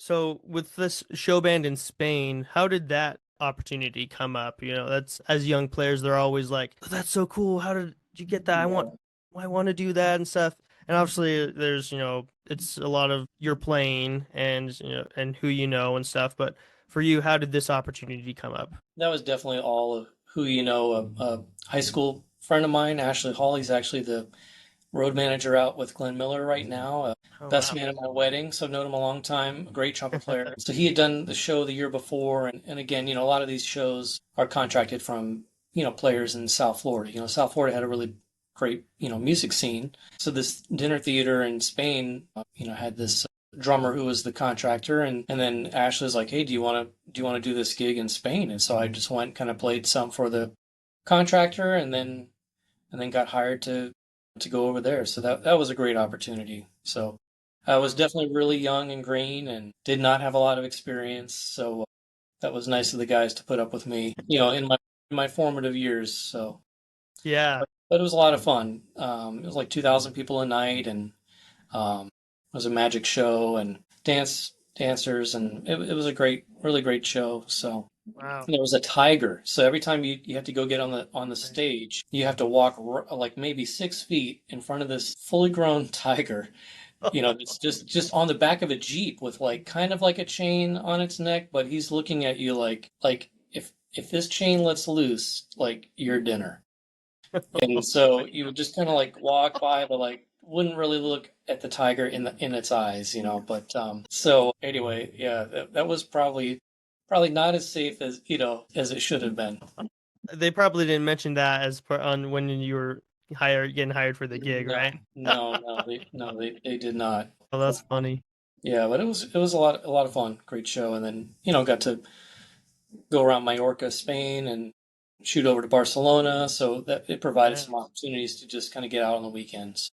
So with this show band in Spain, how did that opportunity come up? That's as young players, they're always like, "Oh, that's so cool. How did you get that? I want to do that and stuff." And obviously there's, it's a lot of you're playing and, and who you know and stuff. But for you, how did this opportunity come up? That was definitely all of who you know. A high school friend of mine, Ashley Hawley's actually the road manager out with Glenn Miller right now. Oh, Best wow. man at my wedding, so I've known him a long time. Great trumpet player. So he had done the show the year before, and again, a lot of these shows are contracted from players in South Florida. South Florida had a really great music scene. So this dinner theater in Spain, had this drummer who was the contractor, and then Ashley's like, hey, do you want to do this gig in Spain? And so I just went, kind of played some for the contractor, and then got hired to go over there. So that was a great opportunity. So I was definitely really young and green and did not have a lot of experience. So that was nice of the guys to put up with me, in my formative years. So, Yeah. but it was a lot of fun. It was like 2,000 people a night, and it was a magic show and dancers, and it was a really great show. So. Wow. There was a tiger, so every time you have to go get on the stage, you have to walk like maybe 6 feet in front of this fully grown tiger. It's just on the back of a Jeep with like kind of like a chain on its neck, but he's looking at you like if this chain lets loose, like your dinner. And so you would just kind of like walk by, but like wouldn't really look at the tiger in its eyes. But so anyway, yeah, that was probably not as safe as it should have been. They probably didn't mention that as part on when you were getting hired for the gig, No, right? no, no, they did not. Oh, that's funny. Yeah, but it was a lot of fun. Great show, and then got to go around Mallorca, Spain, and shoot over to Barcelona. So that it provided Yeah. some opportunities to just kind of get out on the weekends.